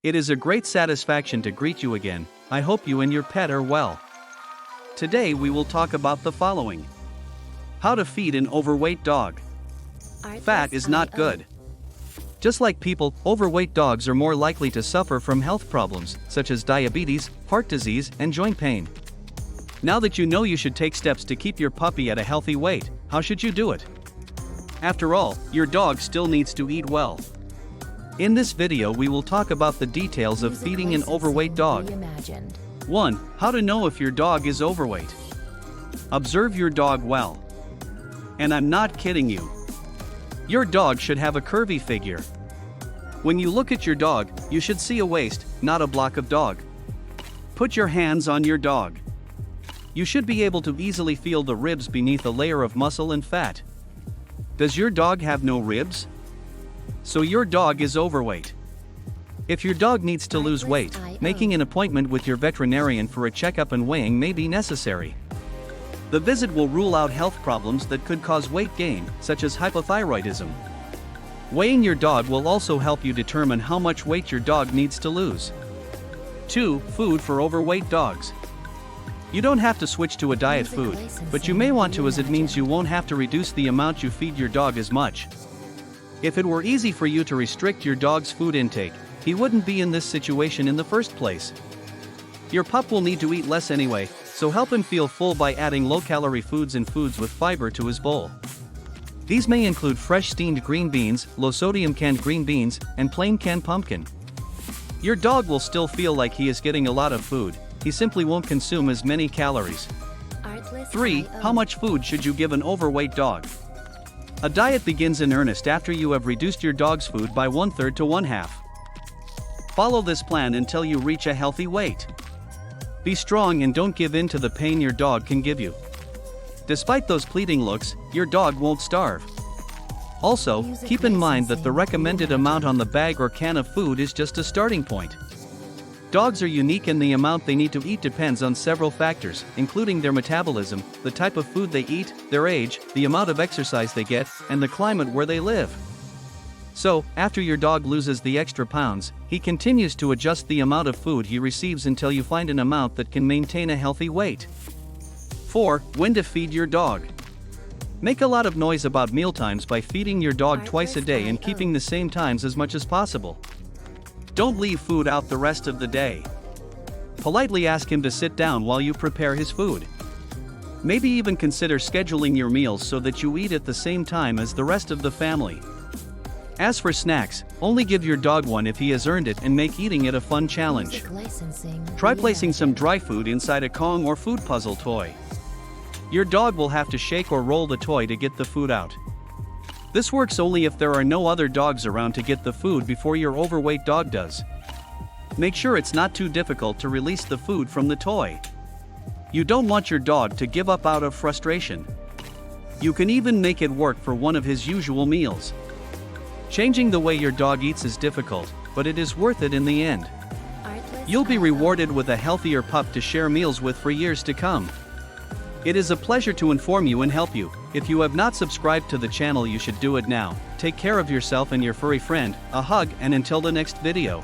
It is a great satisfaction to greet you again. I hope you and your pet are well. Today we will talk about the following. How to feed an overweight dog. Fat is not good. Just like people, overweight dogs are more likely to suffer from health problems, such as diabetes, heart disease, and joint pain. Now that you know you should take steps to keep your puppy at a healthy weight, how should you do it? After all, your dog still needs to eat well. In this video we will talk about the details of feeding an overweight dog. 1. How to know if your dog is overweight. Observe your dog well. And I'm not kidding you. Your dog should have a curvy figure. When you look at your dog, you should see a waist, not a block of dog. Put your hands on your dog. You should be able to easily feel the ribs beneath a layer of muscle and fat. Does your dog have no ribs? So your dog is overweight. If your dog needs to lose weight, making an appointment with your veterinarian for a checkup and weighing may be necessary. The visit will rule out health problems that could cause weight gain, such as hypothyroidism. Weighing your dog will also help you determine how much weight your dog needs to lose. 2. Food for overweight dogs. You don't have to switch to a diet food, but you may want to, as it means you won't have to reduce the amount you feed your dog as much. If it were easy for you to restrict your dog's food intake, he wouldn't be in this situation in the first place. Your pup will need to eat less anyway, so help him feel full by adding low-calorie foods and foods with fiber to his bowl. These may include fresh steamed green beans, low-sodium canned green beans, and plain canned pumpkin. Your dog will still feel like he is getting a lot of food, he simply won't consume as many calories. 3. How much food should you give an overweight dog? A diet begins in earnest after you have reduced your dog's food by 1/3 to 1/2. Follow this plan until you reach a healthy weight. Be strong and don't give in to the pain your dog can give you. Despite those pleading looks, your dog won't starve. Also, keep in mind that the recommended amount on the bag or can of food is just a starting point. Dogs are unique and the amount they need to eat depends on several factors, including their metabolism, the type of food they eat, their age, the amount of exercise they get, and the climate where they live. So, after your dog loses the extra pounds, he continues to adjust the amount of food he receives until you find an amount that can maintain a healthy weight. 4. When to feed your dog. Make a lot of noise about mealtimes by feeding your dog twice a day and keeping the same times as much as possible. Don't leave food out the rest of the day. Politely ask him to sit down while you prepare his food. Maybe even consider scheduling your meals so that you eat at the same time as the rest of the family. As for snacks, only give your dog one if he has earned it and make eating it a fun challenge. Try placing some dry food inside a Kong or food puzzle toy. Your dog will have to shake or roll the toy to get the food out. This works only if there are no other dogs around to get the food before your overweight dog does. Make sure it's not too difficult to release the food from the toy. You don't want your dog to give up out of frustration. You can even make it work for one of his usual meals. Changing the way your dog eats is difficult, but it is worth it in the end. You'll be rewarded with a healthier pup to share meals with for years to come. It is a pleasure to inform you and help you. If you have not subscribed to the channel, you should do it now. Take care of yourself and your furry friend. A hug, and until the next video.